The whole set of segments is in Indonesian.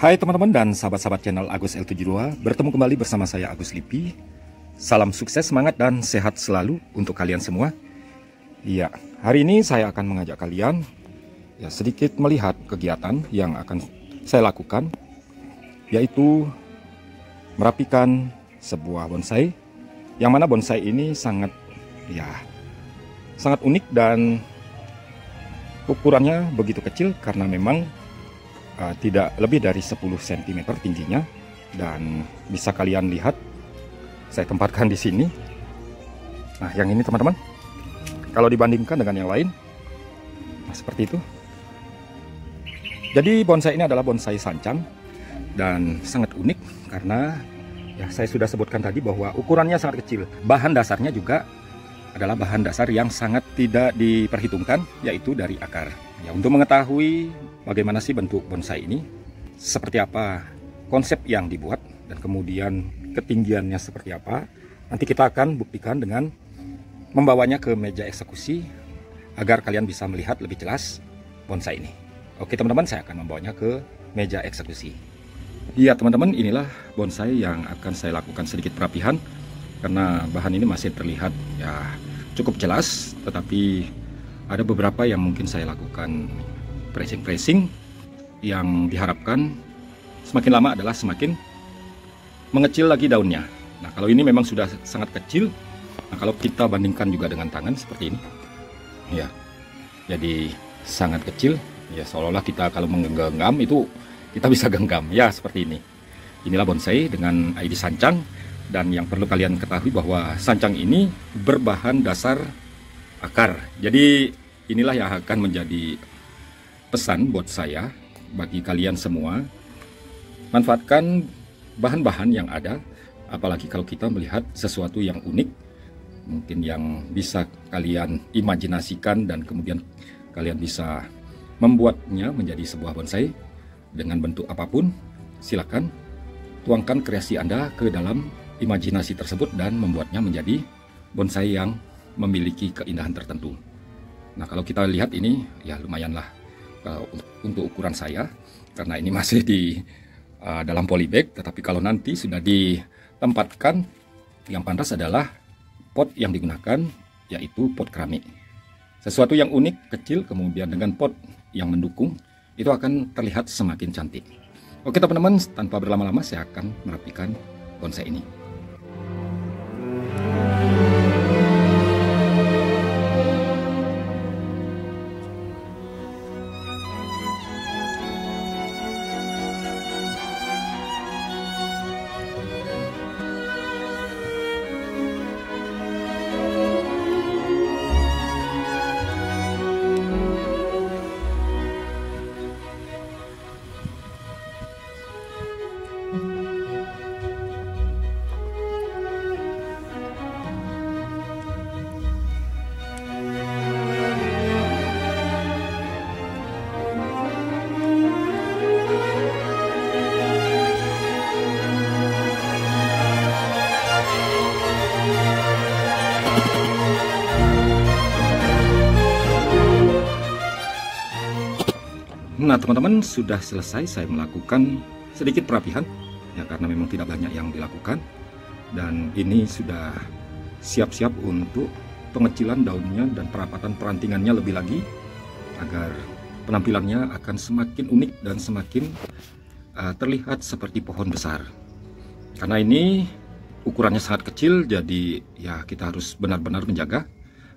Hai teman-teman dan sahabat-sahabat channel Agus L72, bertemu kembali bersama saya Agus Lipi. Salam sukses, semangat, dan sehat selalu untuk kalian semua. Iya, hari ini saya akan mengajak kalian sedikit melihat kegiatan yang akan saya lakukan, yaitu merapikan sebuah bonsai, yang mana bonsai ini sangat unik dan ukurannya begitu kecil karena memang tidak lebih dari 10 cm tingginya, dan bisa kalian lihat saya tempatkan di sini. Nah, yang ini teman-teman, kalau dibandingkan dengan yang lain, seperti itu. Jadi bonsai ini adalah bonsai sancang dan sangat unik karena saya sudah sebutkan tadi bahwa ukurannya sangat kecil. Bahan dasarnya juga adalah bahan dasar yang sangat tidak diperhitungkan, yaitu dari akar. Untuk mengetahui bagaimana sih bentuk bonsai ini, seperti apa konsep yang dibuat, dan kemudian ketinggiannya seperti apa, nanti kita akan buktikan dengan membawanya ke meja eksekusi agar kalian bisa melihat lebih jelas bonsai ini. Oke teman-teman, saya akan membawanya ke meja eksekusi. Iya teman-teman, inilah bonsai yang akan saya lakukan sedikit perapihan karena bahan ini masih terlihat cukup jelas, tetapi ada beberapa yang mungkin saya lakukan pressing yang diharapkan semakin lama adalah semakin mengecil lagi daunnya. Nah, kalau ini memang sudah sangat kecil. Nah, kalau kita bandingkan juga dengan tangan seperti ini, jadi sangat kecil. Seolah-olah kita kalau menggenggam itu kita bisa genggam, seperti ini. Inilah bonsai dengan ID sancang, dan yang perlu kalian ketahui bahwa sancang ini berbahan dasar akar. Jadi inilah yang akan menjadi pesan buat saya bagi kalian semua. Manfaatkan bahan-bahan yang ada, apalagi kalau kita melihat sesuatu yang unik, mungkin yang bisa kalian imajinasikan, dan kemudian kalian bisa membuatnya menjadi sebuah bonsai dengan bentuk apapun. Silakan tuangkan kreasi Anda ke dalam imajinasi tersebut dan membuatnya menjadi bonsai yang memiliki keindahan tertentu. Nah, kalau kita lihat ini lumayanlah untuk ukuran saya, karena ini masih di dalam polybag. Tetapi kalau nanti sudah ditempatkan, yang pantas adalah pot yang digunakan, yaitu pot keramik. Sesuatu yang unik, kecil, kemudian dengan pot yang mendukung, itu akan terlihat semakin cantik. Oke teman-teman, tanpa berlama-lama saya akan merapikan bonsai ini. Nah teman-teman, sudah selesai saya melakukan sedikit perapihan, karena memang tidak banyak yang dilakukan, dan ini sudah siap-siap untuk pengecilan daunnya dan perapatan perantingannya lebih lagi, agar penampilannya akan semakin unik dan semakin terlihat seperti pohon besar. Karena ini ukurannya sangat kecil, jadi kita harus benar-benar menjaga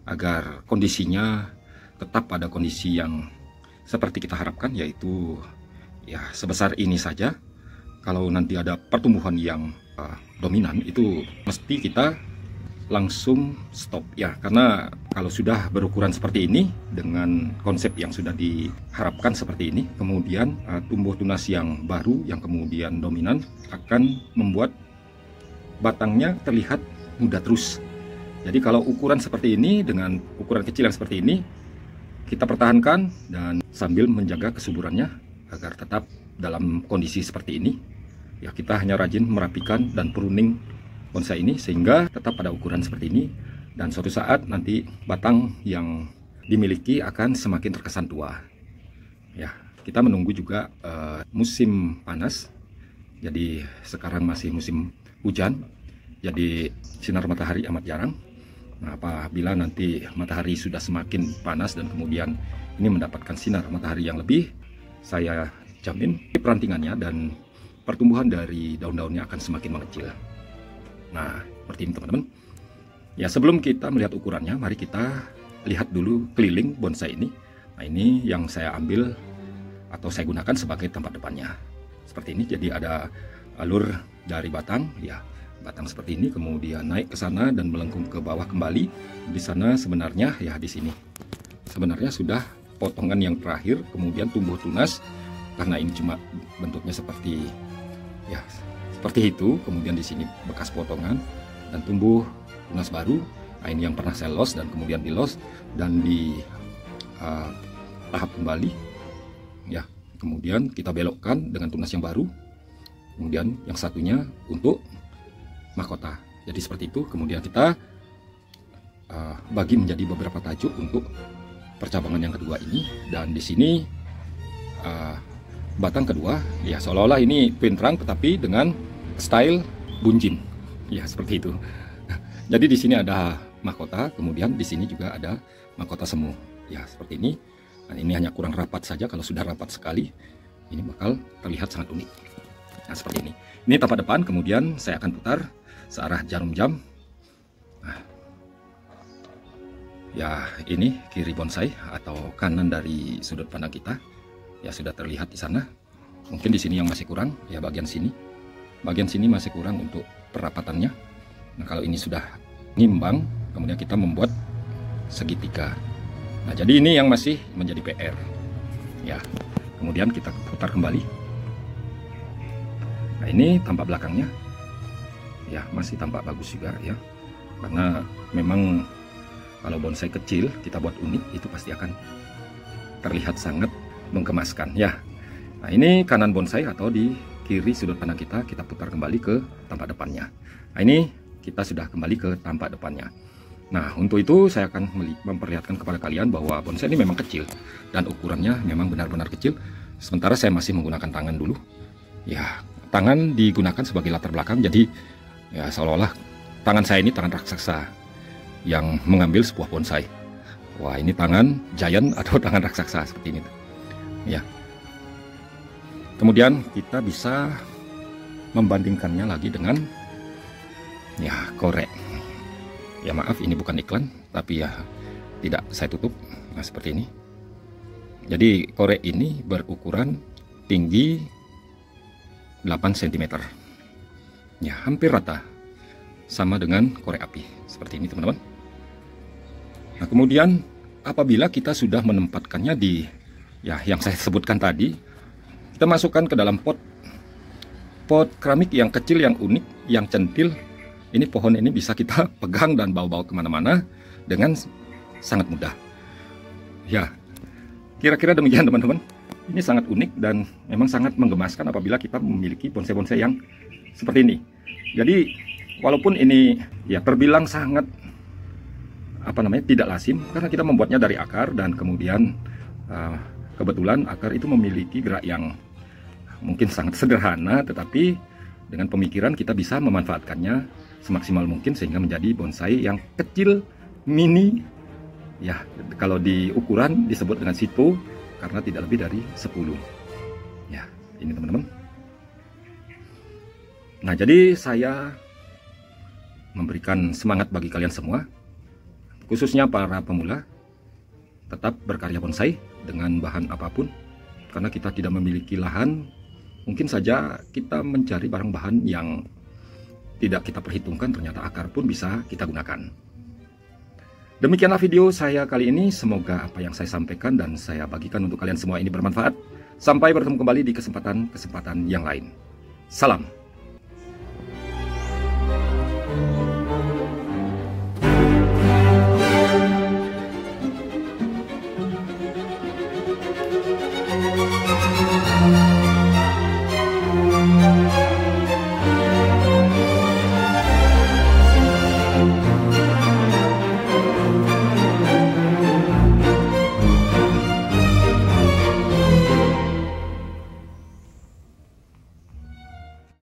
agar kondisinya tetap pada kondisi yang seperti kita harapkan, yaitu sebesar ini saja. Kalau nanti ada pertumbuhan yang dominan, itu mesti kita langsung stop karena kalau sudah berukuran seperti ini dengan konsep yang sudah diharapkan seperti ini, kemudian tumbuh tunas yang baru yang kemudian dominan akan membuat batangnya terlihat muda terus. Jadi kalau ukuran seperti ini dengan ukuran kecil yang seperti ini, kita pertahankan dan sambil menjaga kesuburannya agar tetap dalam kondisi seperti ini. Kita hanya rajin merapikan dan pruning bonsai ini sehingga tetap pada ukuran seperti ini, dan suatu saat nanti batang yang dimiliki akan semakin terkesan tua. kita menunggu juga musim panas. Jadi sekarang masih musim hujan, jadi sinar matahari amat jarang. Nah, apabila nanti matahari sudah semakin panas dan kemudian ini mendapatkan sinar matahari yang lebih, saya jamin perantingannya dan pertumbuhan dari daun-daunnya akan semakin mengecil. Nah, seperti ini teman-teman. Ya, sebelum kita melihat ukurannya, mari kita lihat dulu keliling bonsai ini. Nah, ini yang saya ambil atau saya gunakan sebagai tempat depannya. Seperti ini, jadi ada alur dari batang, ya, batang seperti ini, kemudian naik ke sana dan melengkung ke bawah kembali. Di sana sebenarnya, ya di sini, sebenarnya sudah potongan yang terakhir, kemudian tumbuh tunas. Karena ini cuma bentuknya seperti, ya, seperti itu. Kemudian di sini bekas potongan dan tumbuh tunas baru. Nah, ini yang pernah saya los dan kemudian di los dan di tahap kembali, ya. Kemudian kita belokkan dengan tunas yang baru. Kemudian yang satunya untuk mahkota. Jadi seperti itu. Kemudian kita bagi menjadi beberapa tajuk untuk percabangan yang kedua ini. Dan di sini batang kedua, ya seolah-olah ini pintrang tetapi dengan style bunjin. Ya seperti itu. Jadi di sini ada mahkota, kemudian di sini juga ada mahkota semu. Ya seperti ini. Nah, ini hanya kurang rapat saja. Kalau sudah rapat sekali, ini bakal terlihat sangat unik. Nah, seperti ini. Ini tampak depan, kemudian saya akan putar searah jarum jam. Nah, ya, ini kiri bonsai atau kanan dari sudut pandang kita. Ya, sudah terlihat di sana. Mungkin di sini yang masih kurang, ya bagian sini. Bagian sini masih kurang untuk perapatannya. Nah, kalau ini sudah ngimbang, kemudian kita membuat segitiga. Nah, jadi ini yang masih menjadi PR. Ya, kemudian kita putar kembali. Nah, ini tampak belakangnya. Ya, masih tampak bagus juga ya. Karena memang kalau bonsai kecil kita buat unik, itu pasti akan terlihat sangat menggemaskan ya. Nah, ini kanan bonsai atau di kiri sudut pandang kita putar kembali ke tampak depannya. Nah, ini kita sudah kembali ke tampak depannya. Nah, untuk itu saya akan memperlihatkan kepada kalian bahwa bonsai ini memang kecil dan ukurannya memang benar-benar kecil. Sementara saya masih menggunakan tangan dulu. Ya, tangan digunakan sebagai latar belakang, jadi ya seolah-olah tangan saya ini tangan raksasa yang mengambil sebuah bonsai. Wah, ini tangan giant atau tangan raksasa seperti ini. Ya. Kemudian kita bisa membandingkannya lagi dengan ya korek. Ya maaf, ini bukan iklan, tapi ya tidak saya tutup. Nah, seperti ini. Jadi korek ini berukuran tinggi 8 cm. Ya, hampir rata. Sama dengan korek api. Seperti ini, teman-teman. Nah, kemudian apabila kita sudah menempatkannya di ya yang saya sebutkan tadi, kita masukkan ke dalam pot keramik yang kecil, yang unik, yang centil. Ini pohon ini bisa kita pegang dan bawa-bawa kemana-mana dengan sangat mudah. Ya, kira-kira demikian teman-teman. Ini sangat unik dan memang sangat menggemaskan apabila kita memiliki bonsai-bonsai yang seperti ini. Jadi walaupun ini ya terbilang sangat tidak lazim, karena kita membuatnya dari akar dan kemudian kebetulan akar itu memiliki gerak yang mungkin sangat sederhana, tetapi dengan pemikiran kita bisa memanfaatkannya semaksimal mungkin sehingga menjadi bonsai yang kecil, mini. Ya, kalau di ukuran disebut dengan situ karena tidak lebih dari 10. Ya, ini teman-teman. Nah, jadi saya memberikan semangat bagi kalian semua, khususnya para pemula, tetap berkarya bonsai dengan bahan apapun. Karena kita tidak memiliki lahan, mungkin saja kita mencari barang bahan yang tidak kita perhitungkan, ternyata akar pun bisa kita gunakan. Demikianlah video saya kali ini. Semoga apa yang saya sampaikan dan saya bagikan untuk kalian semua ini bermanfaat. Sampai bertemu kembali di kesempatan yang lain. Salam.